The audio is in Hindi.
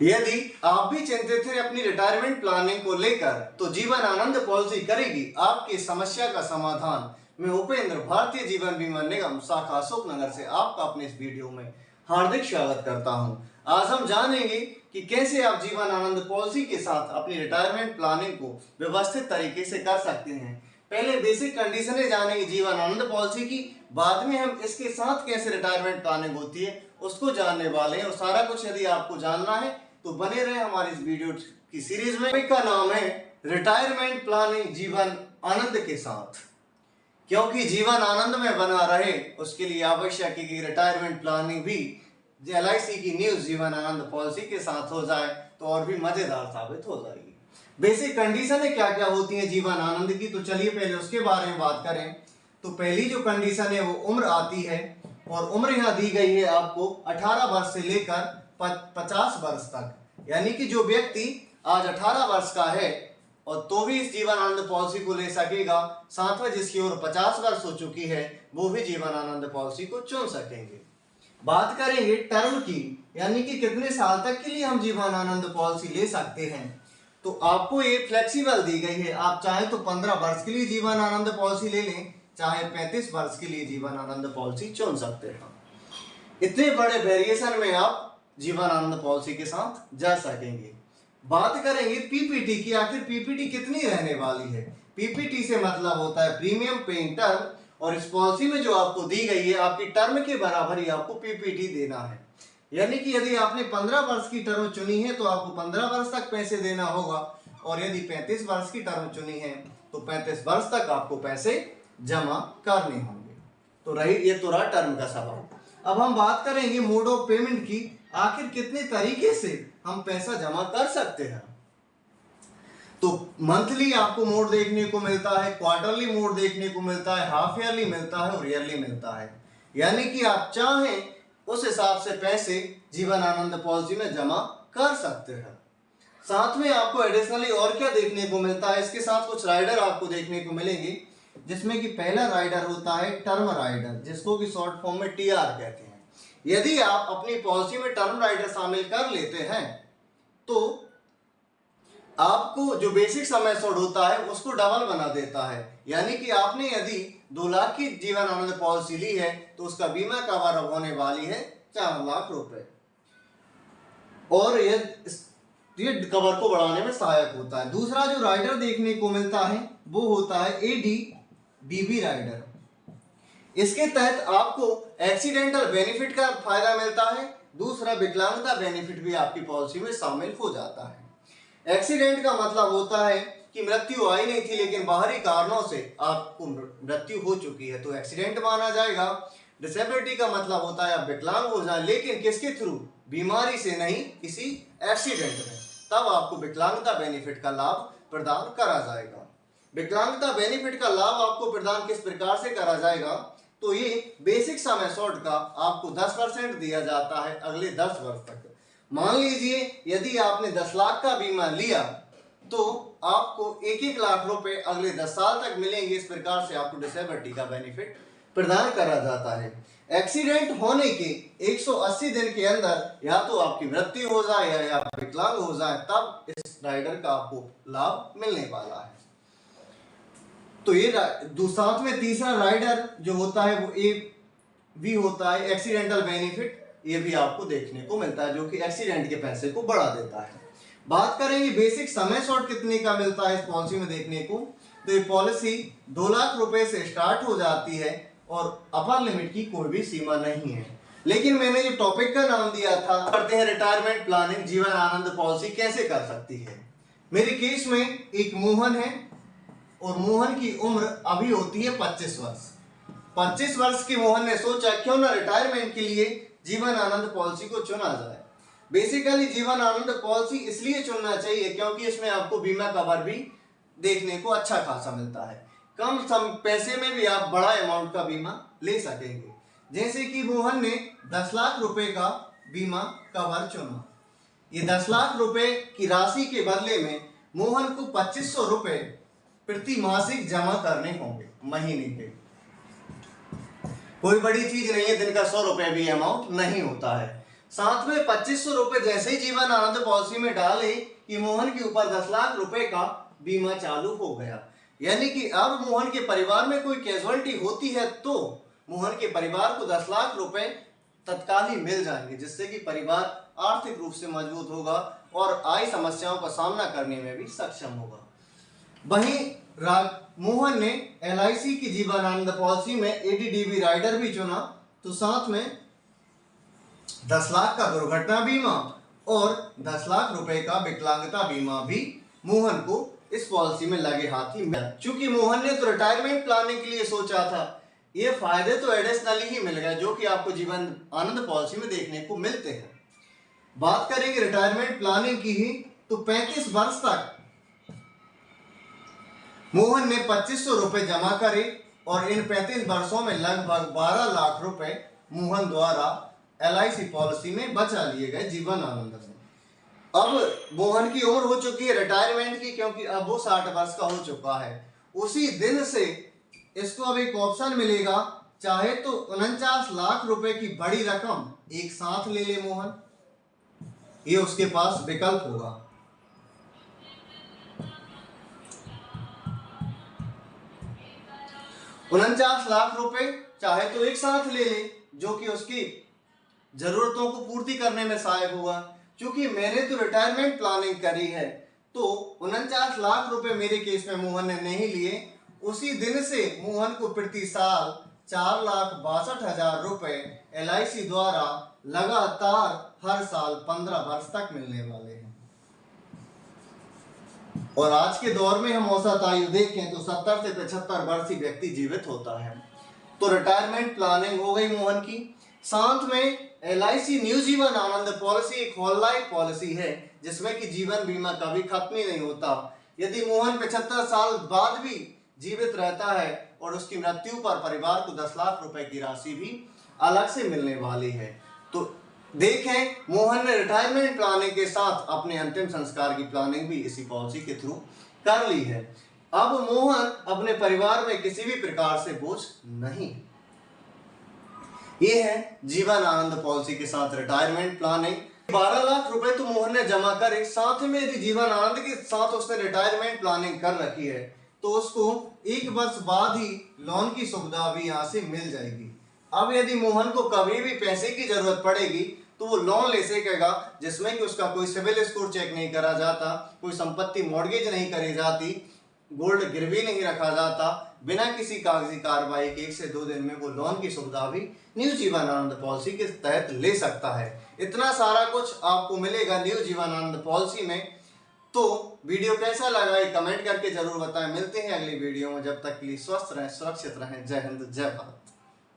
यदि आप भी चिंतित हैं अपनी रिटायरमेंट प्लानिंग को लेकर तो जीवन आनंद पॉलिसी करेगी आपकी समस्या का समाधान। मैं उपेंद्र भारतीय जीवन बीमा निगम शाखा अशोकनगर से आपका अपने इस वीडियो में हार्दिक स्वागत करता हूं। आज हम जानेंगे कि कैसे आप जीवन आनंद पॉलिसी के साथ अपनी रिटायरमेंट प्लानिंग को व्यवस्थित तरीके से कर सकते हैं। पहले बेसिक कंडीशनें जानेंगे जीवन आनंद पॉलिसी की, बाद में हम इसके साथ कैसे रिटायरमेंट प्लानिंग होती है उसको जानने वाले हैं। और सारा कुछ यदि आपको जानना है तो बने रहे हमारी इस वीडियो की सीरीज में। टॉपिक का नाम है रिटायरमेंट प्लानिंग जीवन आनंद के साथ। क्योंकि जीवन आनंद में बना रहे उसके लिए आवश्यक है कि रिटायरमेंट प्लानिंग भी LIC की न्यूज जीवन आनंद पॉलिसी के साथ हो जाए तो और भी मजेदार साबित हो जाएगी। बेसिक कंडीशनें क्या क्या होती हैं जीवन आनंद की, तो चलिए पहले उसके बारे में बात करें। तो पहली जो कंडीशन है वो उम्र आती है, और उम्र यहाँ दी गई है आपको 18 वर्ष से लेकर 50 वर्ष तक। यानी कि जो व्यक्ति आज 18 वर्ष का है और तो भी इस जीवन आनंद पॉलिसी को ले सकेगा, साथ में जिसकी उम्र 50 वर्ष हो चुकी है वो भी जीवन आनंद पॉलिसी को चुन सकेंगे। बात करेंगे टर्म की, यानी कि कितने साल तक के लिए हम जीवन आनंद पॉलिसी ले सकते हैं। तो आपको ये फ्लेक्सिबल दी गई है, आप चाहे तो 15 वर्ष के लिए जीवन आनंद पॉलिसी ले लें, चाहे 35 वर्ष के लिए जीवन आनंद पॉलिसी चुन सकते हैं। इतने बड़े वेरिएशन में आप जीवन आनंद पॉलिसी के साथ जा सकेंगे। बात करेंगे पीपीटी की, आखिर पीपीटी कितनी रहने वाली है। पीपीटी से मतलब होता है प्रीमियम पेइंग टर्म, और इस पॉलिसी में जो आपको दी गई है आपकी टर्म के बराबर ही आपको पीपीटी देना है। यानी कि यदि आपने 15 वर्ष की टर्म चुनी है तो आपको 15 वर्ष तक पैसे देना होगा, और यदि 35 वर्ष की टर्म चुनी है तो 35 वर्ष तक आपको पैसे जमा करने होंगे। तो ये तो रहा टर्म का सवाल। अब हम बात करेंगे मोड ऑफ पेमेंट की, आखिर कितने तरीके से हम पैसा जमा कर सकते हैं। तो मंथली आपको मोड देखने को मिलता है, क्वार्टरली मोड देखने को मिलता है, हाफ ईयरली मिलता है और ईयरली मिलता है। यानी कि आप चाहें उस हिसाब से पैसे जीवन आनंद पॉलिसी में जमा कर सकते हैं। साथ में आपको एडिशनली और क्या देखने को मिलता है, इसके साथ कुछ राइडर आपको देखने को मिलेंगे, जिसमें कि पहला राइडर होता है टर्म राइडर, जिसको कि शॉर्ट फॉर्म में TR कहते हैं। यदि आप अपनी पॉलिसी में टर्म राइडर शामिल कर लेते हैं तो आपको जो बेसिक सम एश्योर्ड होता है उसको डबल बना देता है। यानी कि आपने यदि 2 लाख की जीवन आनंद पॉलिसी ली है तो उसका बीमा कवर अब होने वाली है 4 लाख रुपए, और ये कवर को बढ़ाने में सहायक होता है। दूसरा जो राइडर देखने को मिलता है वो होता है ADDB राइडर। इसके तहत आपको एक्सीडेंटल बेनिफिट का फायदा मिलता है, दूसरा विकलांगता बेनिफिट भी आपकी पॉलिसी में शामिल हो जाता है। एक्सीडेंट का मतलब होता है कि मृत्यु आई नहीं थी लेकिन बाहरी कारणों से आपको मृत्यु हो चुकी है तो एक्सीडेंट माना जाएगा। डिसेबिलिटी का मतलब होता है आप विकलांग हो जाए, लेकिन किसके थ्रू, बीमारी से नहीं, किसी एक्सीडेंट में, तब आपको विकलांगता बेनिफिट का लाभ प्रदान करा जाएगा। विकलांगता बेनिफिट का लाभ आपको प्रदान किस प्रकार से करा जाएगा, तो ये बेसिक सम एश्योर्ड का आपको 10% दिया जाता है अगले 10 वर्ष तक। मान लीजिए यदि आपने 10 लाख का बीमा लिया तो आपको 1-1 लाख रुपए अगले 10 साल तक मिलेंगे। इस प्रकार से आपको डिसेबिलिटी का बेनिफिट प्रदान करा जाता है। एक्सीडेंट होने के 180 दिन के अंदर या तो आपकी मृत्यु हो जाए या आप विकलांग हो जाए, तब इस राइडर का आपको लाभ मिलने वाला है। तो ये साथ में तीसरा राइडर जो होता है वो AV होता है, एक्सीडेंटल बेनिफिट। ये भी आपको देखने को मिलता है जो कि एक्सीडेंट के पैसे को बढ़ा देता है। बात करेंगे बेसिक सम एश्योर्ड कितने का मिलता है इस पॉलिसी में देखने को, तो ये पॉलिसी 2 लाख रुपए से स्टार्ट हो जाती है और अपर लिमिट की कोई भी सीमा नहीं है। लेकिन मैंने जो टॉपिक का नाम दिया था, करते हैं retirement planning Jeevan Anand policy कैसे कर सकती है। मेरे केस में एक मोहन है और मोहन की उम्र अभी होती है 25 वर्ष। 25 वर्ष के मोहन ने सोचा क्यों ना रिटायरमेंट के लिए जीवन आनंद पॉलिसी को चुना जाए। बेसिकली जीवन आनंद पॉलिसी इसलिए चुनना चाहिए क्योंकि इसमें आपको बीमा कवर भी देखने को अच्छा खासा मिलता है। कम पैसे में भी आप बड़ा अमाउंट का बीमा ले सकेंगे। जैसे कि मोहन ने 10 लाख रुपए का बीमा कवर चुना। ये 10 लाख रुपए की राशि के बदले में मोहन को 2500 रुपए प्रति मासिक जमा करने होंगे महीने के। कोई बड़ी चीज नहीं है, दिन का 100 रुपए भी अमाउंट नहीं होता है। साथ में 2500 रुपए जैसे ही जीवन आनंद पॉलिसी में डाले कि मोहन के ऊपर 10 लाख रुपए का बीमा चालू हो गया। यानी कि अब मोहन के परिवार में कोई कैजुअलिटी होती है तो मोहन के परिवार को 10 लाख रुपए तत्काल ही मिल जाएंगे, जिससे कि परिवार आर्थिक रूप से मजबूत होगा और आई समस्याओं का सामना करने में भी सक्षम होगा। वहीं मोहन ने LIC की जीवन आनंद पॉलिसी में ADDB राइडर भी चुना, तो साथ में 10 लाख का दुर्घटना बीमा और 10 लाख रुपए का विकलांगता बीमा भी मोहन को इस पॉलिसी में लगे हाथ ही मिला। चूंकि मोहन ने तो रिटायरमेंट प्लानिंग के लिए सोचा था, ये फायदे तो एडिशनली ही मिल गए जो कि आपको जीवन आनंद पॉलिसी में देखने को मिलते हैं। बात करेंगे रिटायरमेंट प्लानिंग की ही, तो 35 वर्ष तक मोहन ने 2500 रुपए जमा करे और इन 35 वर्षों में लगभग 12 लाख रुपए मोहन द्वारा LIC पॉलिसी में बचा लिए गए जीवन आनंद में। अब मोहन की उम्र हो चुकी है रिटायरमेंट की, क्योंकि अब वो 60 वर्ष का हो चुका है। उसी दिन से इसको अब एक ऑप्शन मिलेगा, चाहे तो 49 लाख रुपए की बड़ी रकम एक साथ ले ले मोहन, ये उसके पास विकल्प होगा। 49 लाख रुपए चाहे तो एक साथ ले ले, जो कि उसकी जरूरतों को पूर्ति करने में सहायक होगा। क्योंकि मैंने तो रिटायरमेंट प्लानिंग करी है, तो 49 लाख रुपए मेरे केस में मोहन ने नहीं लिए। उसी दिन से मोहन को प्रति साल 4,62,000 रुपए LIC द्वारा लगातार हर साल 15 वर्ष तक मिलने वाले हैं। और आज के दौर में हम औसत आयु देखें तो 70 से 75 वर्ष ही व्यक्ति जीवित होता है। तो रिटायरमेंट प्लानिंग हो गई मोहन की। साथ में LIC new Jeevan Anand policy एक होल लाइफ पॉलिसी है, जिसमें कि जीवन बीमा कभी खत्म ही नहीं होता। यदि मोहन 75 साल बाद भी जीवित रहता है और उसकी मृत्यु पर परिवार को 10 लाख रुपए की राशि भी अलग से मिलने वाली है। तो देखें, मोहन ने रिटायरमेंट प्लानिंग के साथ अपने अंतिम संस्कार की प्लानिंग भी इसी पॉलिसी के थ्रू कर ली है। अब मोहन अपने परिवार में किसी भी प्रकार से बोझ नहीं। ये है जीवन आनंद पॉलिसी के साथ रिटायरमेंट प्लानिंग। 12 लाख रुपए तो मोहन ने जमा करे, साथ में यदि जीवन आनंद के साथ उसने रिटायरमेंट प्लानिंग कर रखी है तो उसको 1 वर्ष बाद ही लोन की सुविधा भी यहाँ से मिल जाएगी। अब यदि मोहन को कभी भी पैसे की जरूरत पड़ेगी तो वो लोन ले सकेगा, जिसमें कि उसका कोई सिविल स्कोर चेक नहीं करा जाता, कोई संपत्ति मॉर्गेज नहीं करी जाती, गोल्ड गिरवी नहीं रखा जाता। बिना किसी कागजी कार्रवाई के 1 से 2 दिन में वो लोन की सुविधा भी न्यू जीवन आनंद पॉलिसी के तहत ले सकता है। इतना सारा कुछ आपको मिलेगा न्यू जीवन आनंद पॉलिसी में। तो वीडियो कैसा लगा ये कमेंट करके जरूर बताएं। मिलते हैं अगली वीडियो में, जब तक के लिए स्वस्थ रहें, सुरक्षित रहें। जय हिंद, जय भारत।